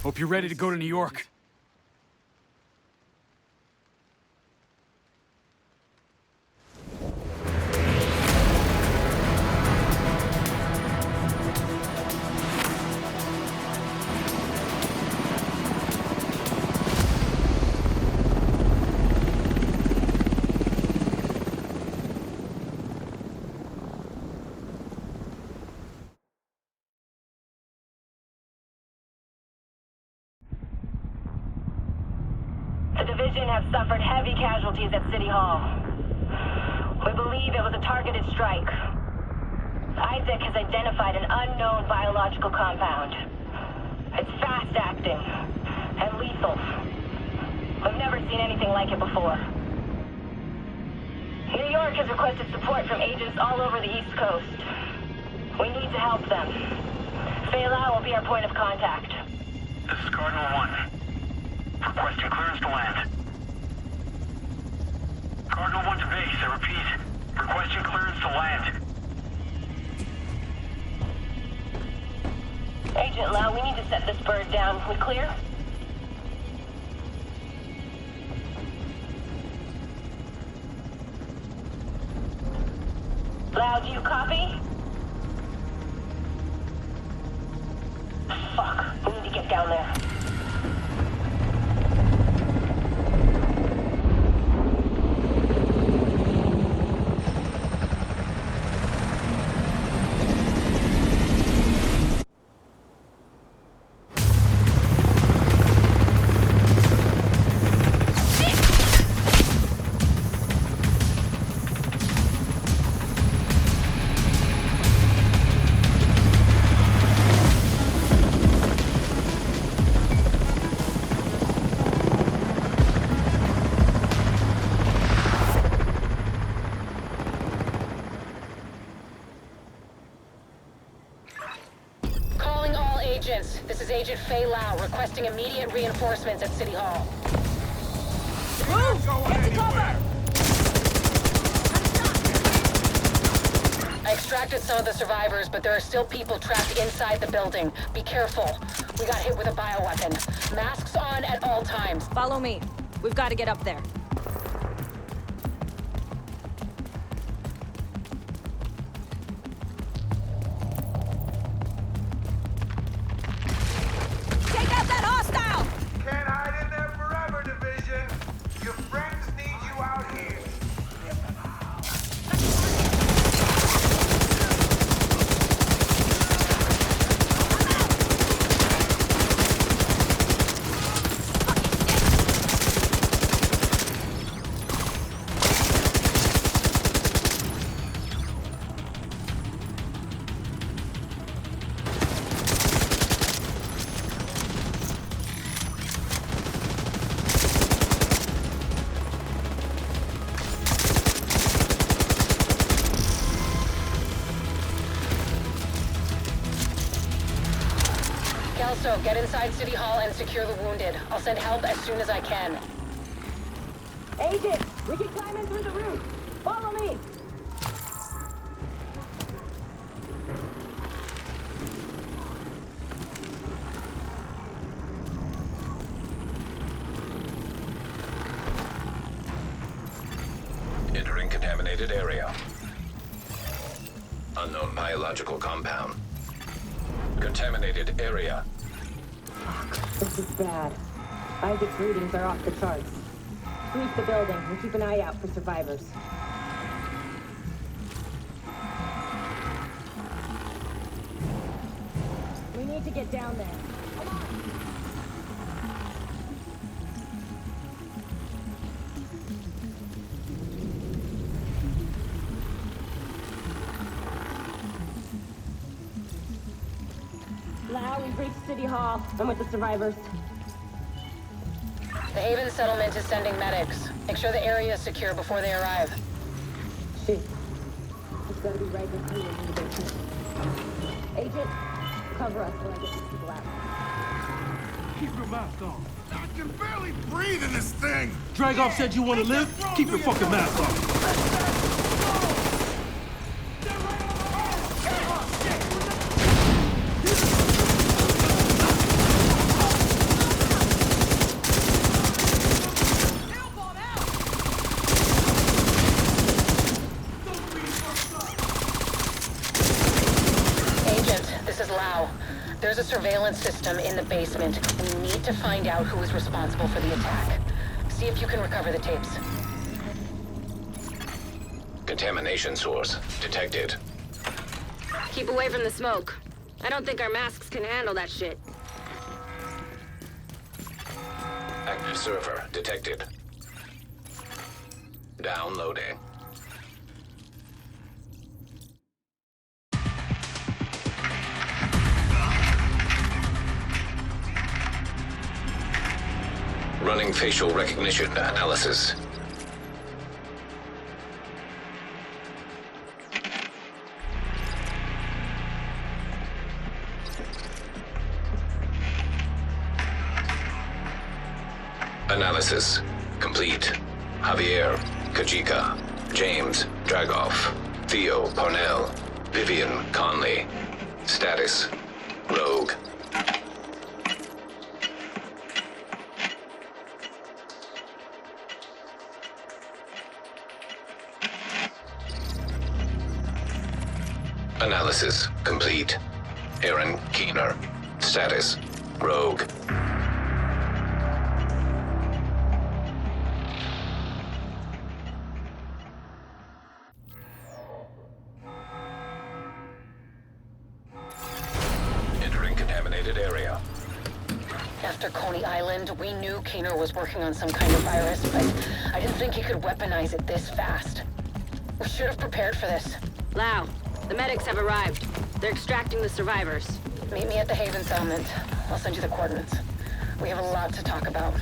Hope you're ready to go to New York. The division have suffered heavy casualties at City Hall. We believe it was a targeted strike. Isaac has identified an unknown biological compound. It's fast-acting and lethal. We've never seen anything like it before. New York has requested support from agents all over the East Coast. We need to help them. Fela will be our point of contact. This is Cardinal 1. Requesting clearance to land. Cardinal 1 to base, I repeat. Requesting clearance to land. Agent Lau, we need to set this bird down. We clear? Lau, do you copy? Fuck, we need to get down there. This is Agent Fei Lau requesting immediate reinforcements at City Hall. Move! Get to cover! I extracted some of the survivors, but there are still people trapped inside the building. Be careful. We got hit with a bioweapon. Masks on at all times. Follow me. We've got to get up there. Kelso, get inside City Hall and secure the wounded. I'll send help as soon as I can. Agent, we can climb in through the roof. Follow me. Entering contaminated area. Unknown biological compound. Contaminated area. This is bad. Isaac's readings are off the charts. Sweep the building and keep an eye out for survivors. We need to get down there. Come on. Lau, we've reached City Hall. I'm with the survivors. The Haven settlement is sending medics. Make sure the area is secure before they arrive. Shit. It's gotta be right with me in the basement. Agent, cover us when I get these people out. Keep your mask on. I can barely breathe in this thing! Dragoff said you want to live? Keep your fucking mask on. surveillance system in the basement. We need to find out who is responsible for the attack. See if you can recover the tapes. Contamination source detected. Keep away from the smoke. I don't think our masks can handle that shit. Active server detected. Downloading. Running facial recognition analysis. Analysis complete. Javier, Kajika, James, Dragoff, Theo, Parnell, Vivian, Conley. Status, Rogue. Analysis complete. Aaron Keener. Status, Rogue. Entering contaminated area. After Coney Island, we knew Keener was working on some kind of virus, but I didn't think he could weaponize it this fast. We should have prepared for this. Lau, the medics have arrived. They're extracting the survivors. Meet me at the Haven settlement. I'll send you the coordinates. We have a lot to talk about.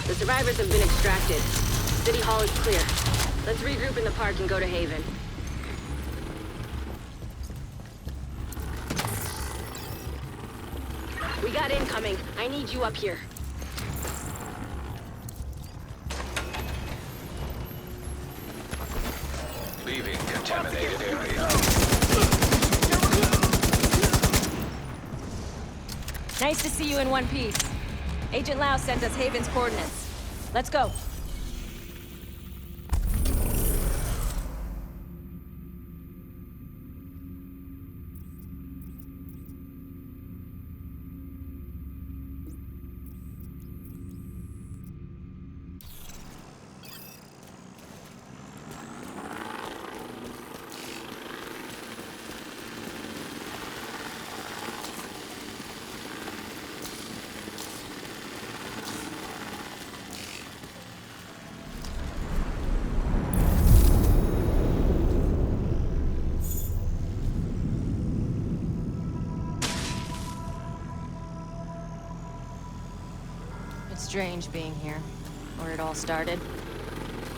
The survivors have been extracted. City Hall is clear. Let's regroup in the park and go to Haven. We got incoming. I need you up here. Leaving contaminated area. Nice to see you in one piece. Agent Lau sent us Haven's coordinates. Let's go. It's strange being here, where it all started.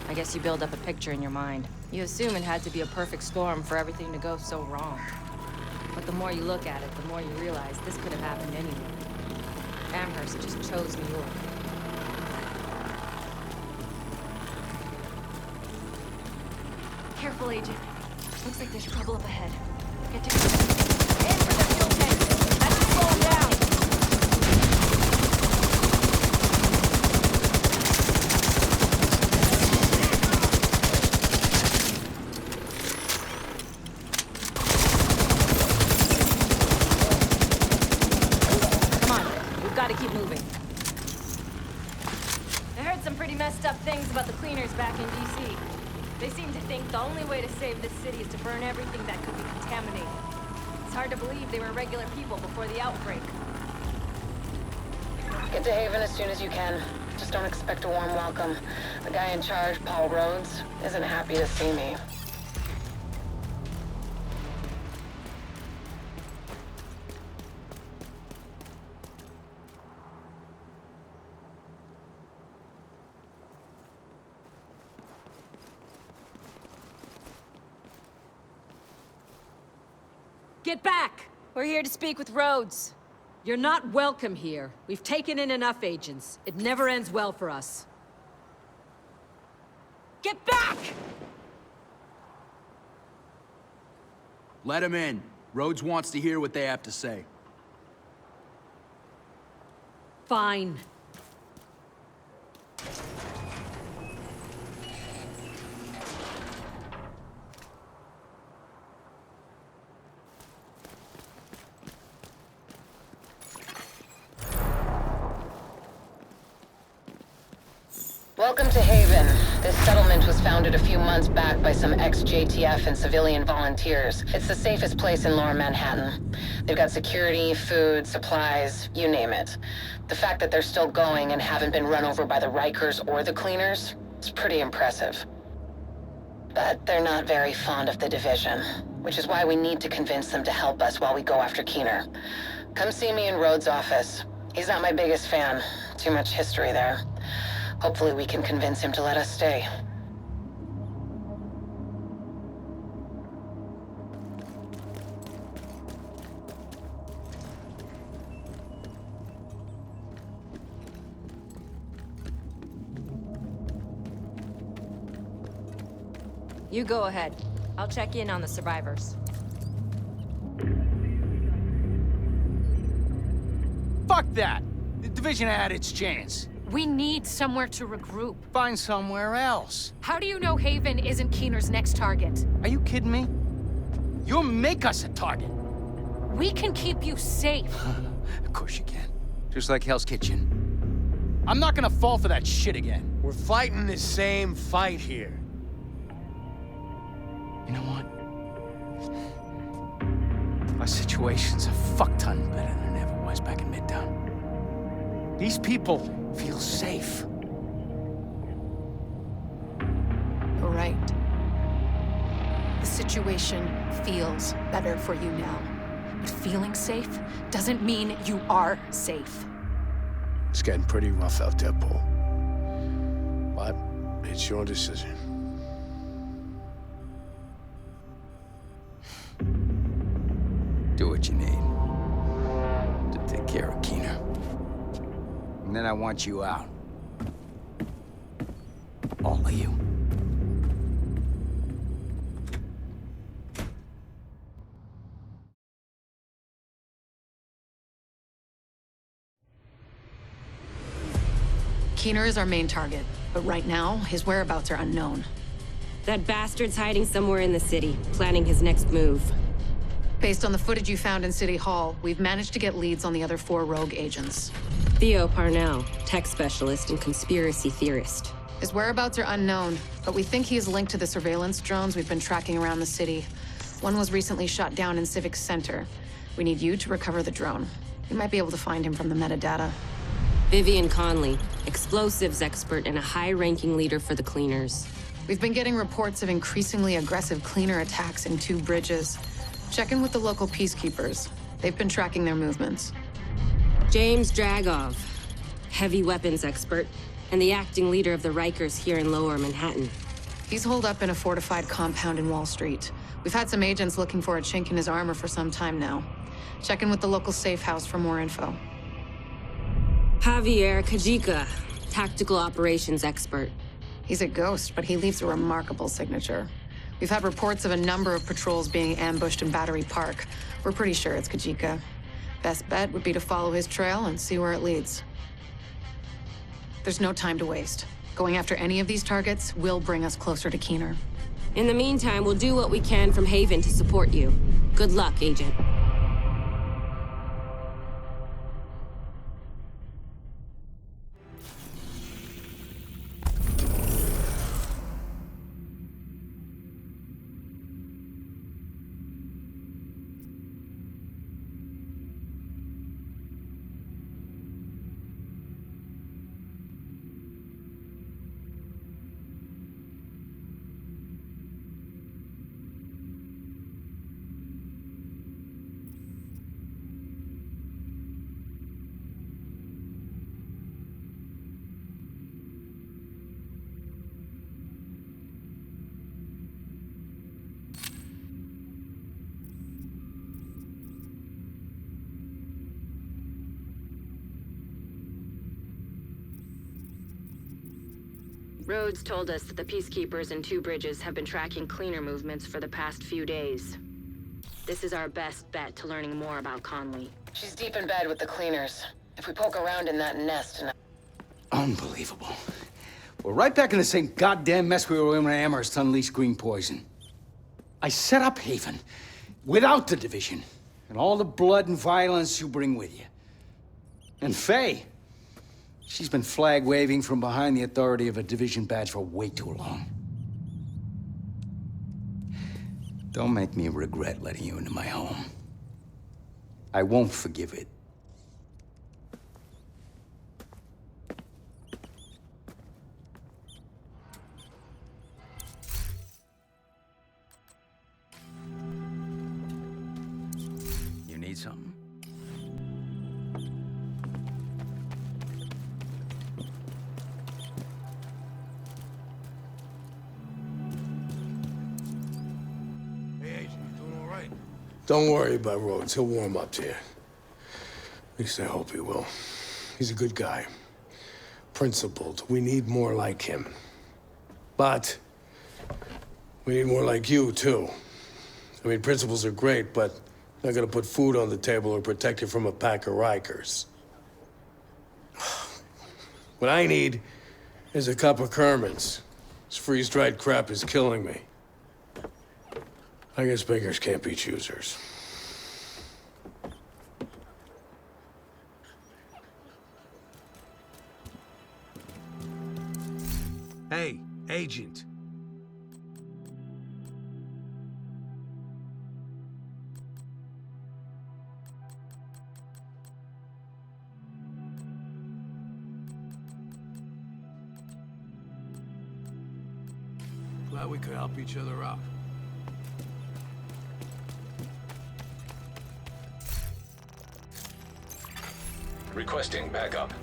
I guess you build up a picture in your mind. You assume it had to be a perfect storm for everything to go so wrong. But the more you look at it, the more you realize this could have happened anywhere. Amherst just chose New York. Careful, Agent. Looks like there's trouble up ahead. Get to... In for the fuel tank! That's to slow him down! Gotta keep moving. I heard some pretty messed up things about the cleaners back in DC. They seem to think the only way to save this city is to burn everything that could be contaminated. It's hard to believe they were regular people before the outbreak. Get to Haven as soon as you can. Just don't expect a warm welcome. The guy in charge, Paul Rhodes, isn't happy to see me. Get back! We're here to speak with Rhodes. You're not welcome here. We've taken in enough agents. It never ends well for us. Get back! Let him in. Rhodes wants to hear what they have to say. Fine. Welcome to Haven. This settlement was founded a few months back by some ex-JTF and civilian volunteers. It's the safest place in Lower Manhattan. They've got security, food, supplies, you name it. The fact that they're still going and haven't been run over by the Rikers or the Cleaners is pretty impressive. But they're not very fond of the division, which is why we need to convince them to help us while we go after Keener. Come see me in Rhodes' office. He's not my biggest fan. Too much history there. Hopefully we can convince him to let us stay. You go ahead. I'll check in on the survivors. Fuck that! The division had its chance. We need somewhere to regroup. Find somewhere else. How do you know Haven isn't Keener's next target? Are you kidding me? You'll make us a target. We can keep you safe. Of course you can. Just like Hell's Kitchen. I'm not gonna fall for that shit again. We're fighting the same fight here. You know what? Our situation's a fuck-ton better than it ever was back in Midtown. These people feel safe. You're right. The situation feels better for you now. But feeling safe doesn't mean you are safe. It's getting pretty rough out there, Paul. But it's your decision. Do what you need to take care of Keener. And then I want you out. All of you. Keener is our main target, but right now, his whereabouts are unknown. That bastard's hiding somewhere in the city, planning his next move. Based on the footage you found in City Hall, we've managed to get leads on the other 4 rogue agents. Theo Parnell, tech specialist and conspiracy theorist. His whereabouts are unknown, but we think he is linked to the surveillance drones we've been tracking around the city. One was recently shot down in Civic Center. We need you to recover the drone. You might be able to find him from the metadata. Vivian Conley, explosives expert and a high-ranking leader for the Cleaners. We've been getting reports of increasingly aggressive Cleaner attacks in 2 bridges. Check in with the local peacekeepers. They've been tracking their movements. James Dragov, heavy weapons expert, and the acting leader of the Rikers here in Lower Manhattan. He's holed up in a fortified compound in Wall Street. We've had some agents looking for a chink in his armor for some time now. Check in with the local safe house for more info. Javier Kajika, tactical operations expert. He's a ghost, but he leaves a remarkable signature. We've had reports of a number of patrols being ambushed in Battery Park. We're pretty sure it's Kajika. Best bet would be to follow his trail and see where it leads. There's no time to waste. Going after any of these targets will bring us closer to Keener. In the meantime, we'll do what we can from Haven to support you. Good luck, Agent. Rhodes told us that the Peacekeepers and Two Bridges have been tracking cleaner movements for the past few days. This is our best bet to learning more about Conley. She's deep in bed with the cleaners. If we poke around in that nest and... Unbelievable. We're right back in the same goddamn mess we were in when Amherst unleashed green poison. I set up Haven without the division and all the blood and violence you bring with you. And Faye, she's been flag-waving from behind the authority of a division badge for way too long. Don't make me regret letting you into my home. I won't forgive it. You need something? Don't worry about Rhodes. He'll warm up to you. At least I hope he will. He's a good guy. Principled. We need more like him. But we need more like you, too. I mean, principles are great, but not gonna put food on the table or protect you from a pack of Rikers. What I need is a cup of Kerman's. This freeze-dried crap is killing me. I guess beggars can't be choosers. Hey, Agent. Glad we could help each other out. Requesting backup.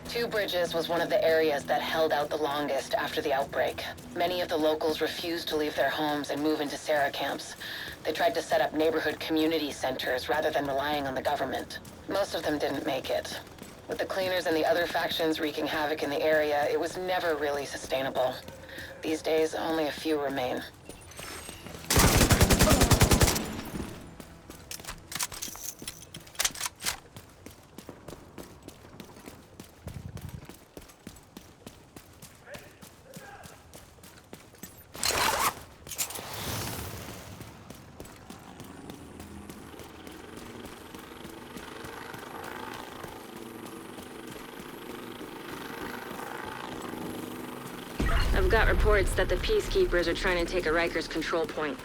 Two Bridges was one of the areas that held out the longest after the outbreak. Many of the locals refused to leave their homes and move into Sarah camps. They tried to set up neighborhood community centers rather than relying on the government. Most of them didn't make it. With the cleaners and the other factions wreaking havoc in the area, it was never really sustainable. These days, only a few remain. I've got reports that the Peacekeepers are trying to take a Rikers control point.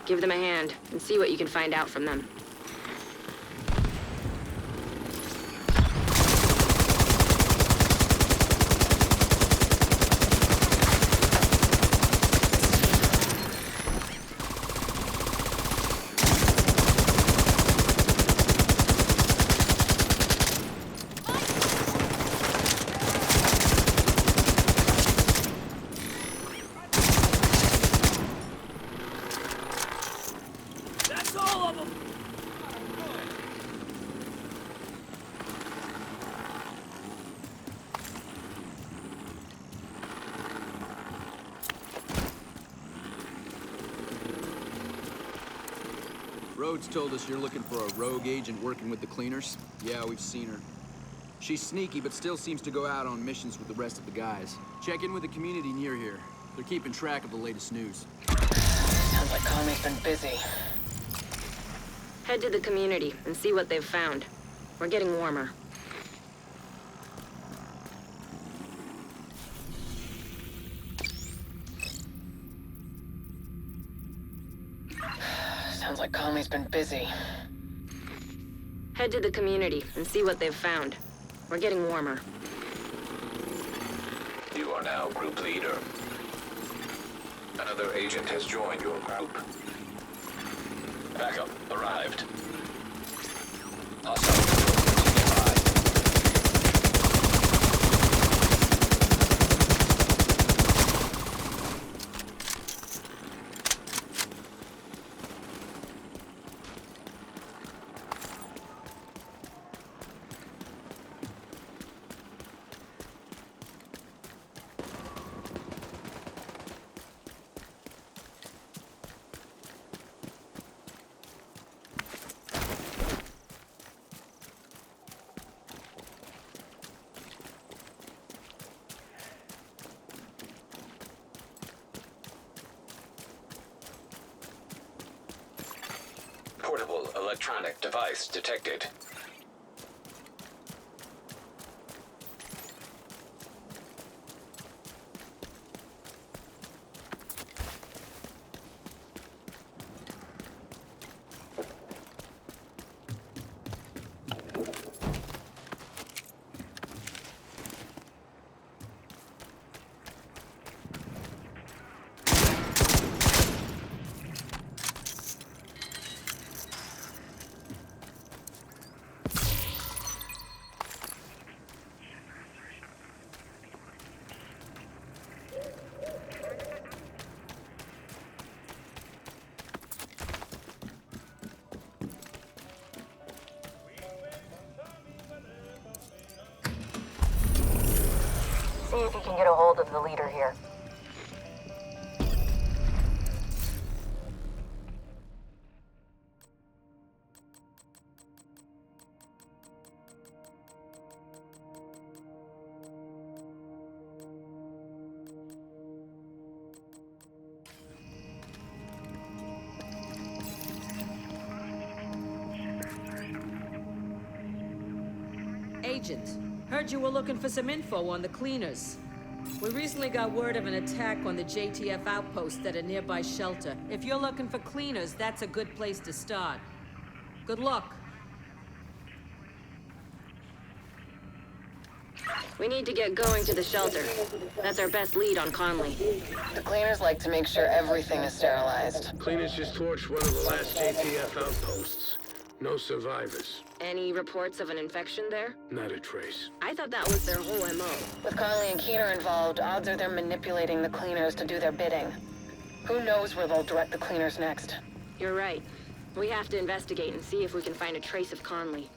Give them a hand and see what you can find out from them. Rhodes told us you're looking for a rogue agent working with the cleaners. Yeah, we've seen her. She's sneaky, but still seems to go out on missions with the rest of the guys. Check in with the community near here. They're keeping track of the latest news. Sounds like Conley's been busy. Head to the community and see what they've found. We're getting warmer. Sounds like Conley's been busy. Head to the community and see what they've found. We're getting warmer. You are now group leader. Another agent has joined your group. Backup arrived. Hostile nearby. Portable electronic device detected. See if you can get a hold of the leader here. Agent, heard you were looking for some info on the cleaners. We recently got word of an attack on the JTF outpost at a nearby shelter. If you're looking for cleaners, that's a good place to start. Good luck. We need to get going to the shelter. That's our best lead on Conley. The cleaners like to make sure everything is sterilized. Cleaners just torched one of the last JTF outposts. No survivors. Any reports of an infection there? Not a trace. I thought that was their whole MO. With Conley and Keener involved, odds are they're manipulating the cleaners to do their bidding. Who knows where they'll direct the cleaners next? You're right. We have to investigate and see if we can find a trace of Conley.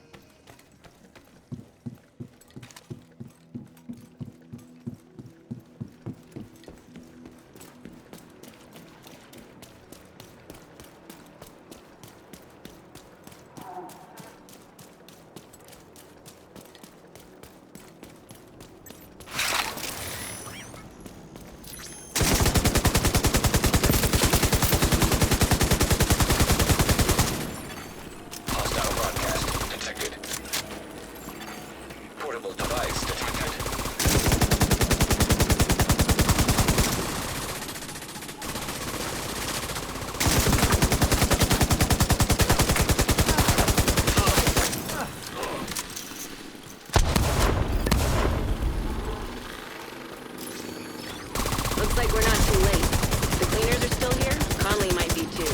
Looks like we're not too late. If the cleaners are still here, Conley might be too.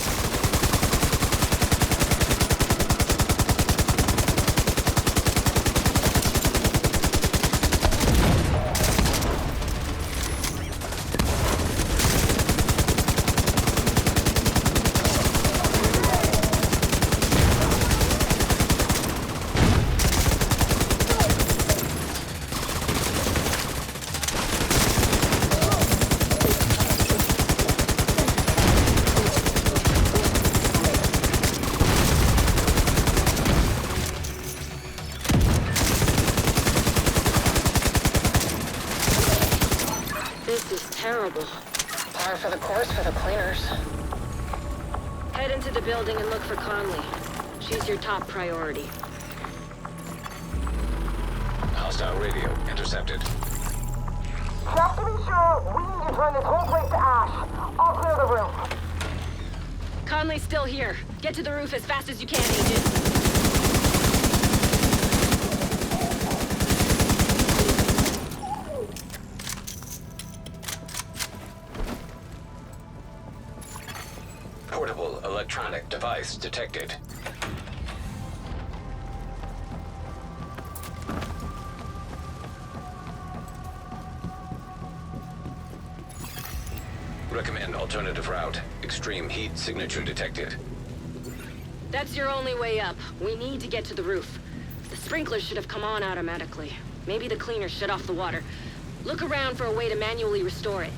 This is terrible. Par for the course for the cleaners. Head into the building and look for Conley. She's your top priority. Hostile radio intercepted. Just to be sure, we need to turn this whole place to ash. I'll clear the room. Conley's still here. Get to the roof as fast as you can, Agent. Portable electronic device detected. Recommend alternative route. Extreme heat signature detected. That's your only way up. We need to get to the roof. The sprinklers should have come on automatically. Maybe the cleaners shut off the water. Look around for a way to manually restore it.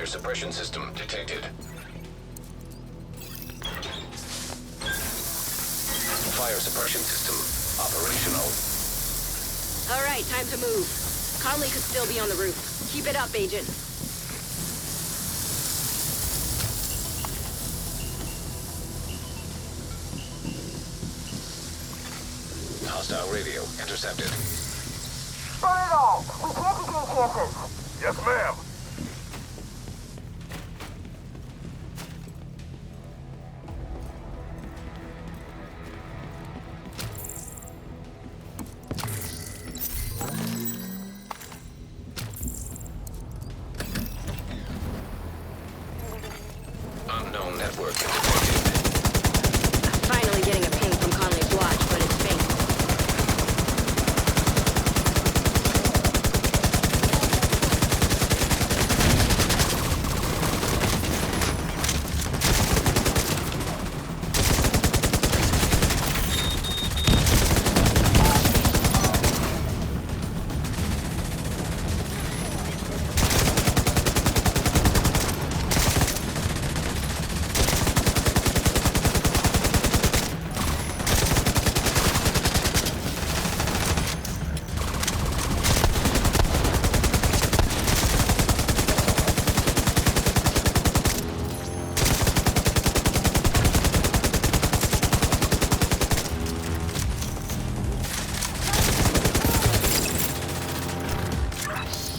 Fire suppression system detected. Fire suppression system operational. All right, time to move. Conley could still be on the roof. Keep it up, Agent. Hostile radio intercepted. Burn it all! We can't be taking chances! Yes, ma'am. Unknown network detected. Finally getting a ping from Conley's watch, but it's faint.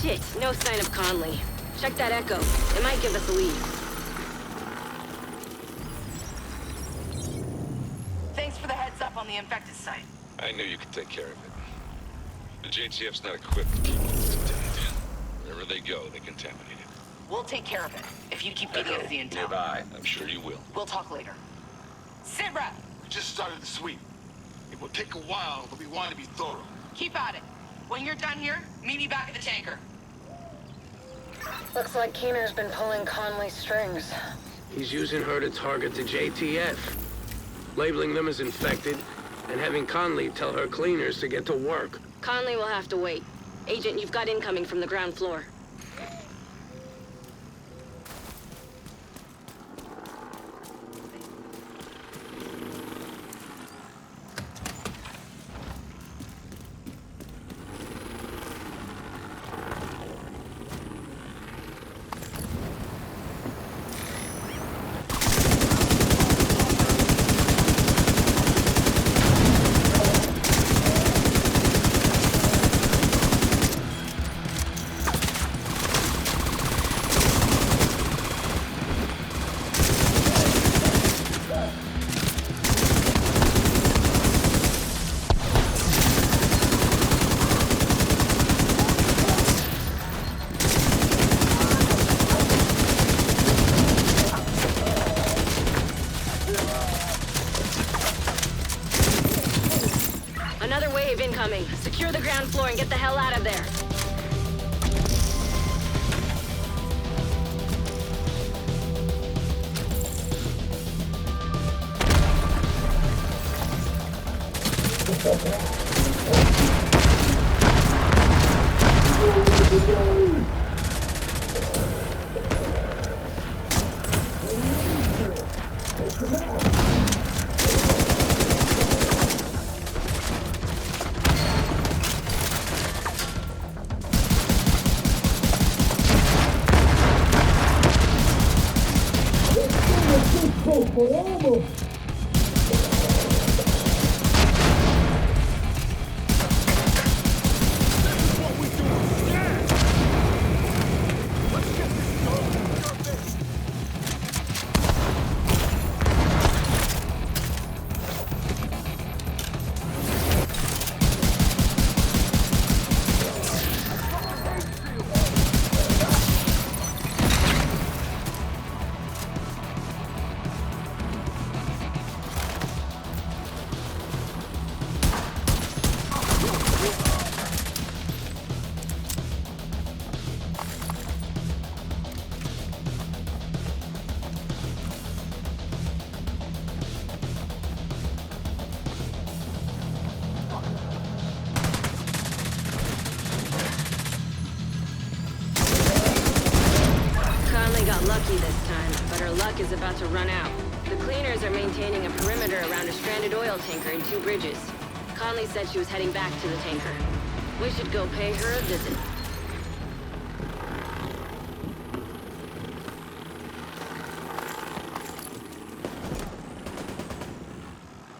Shit, no sign of Conley. Check that echo. It might give us a lead. Thanks for the heads up on the infected site. I knew you could take care of it. The JTF's not equipped to keep things contained. Wherever they go, they contaminate it. We'll take care of it, if you keep getting us the intel. Nearby. I'm sure you will. We'll talk later. Sit rep! We just started the sweep. It will take a while, but we want to be thorough. Keep at it. When you're done here, meet me back at the tanker. Looks like Keener's been pulling Conley's strings. He's using her to target the JTF, labeling them as infected, and having Conley tell her cleaners to get to work. Conley will have to wait. Agent, you've got incoming from the ground floor. Another wave incoming. Secure the ground floor and get the hell out of there. lucky this time, but her luck is about to run out. The cleaners are maintaining a perimeter around a stranded oil tanker in 2 bridges. Conley said she was heading back to the tanker. We should go pay her a visit.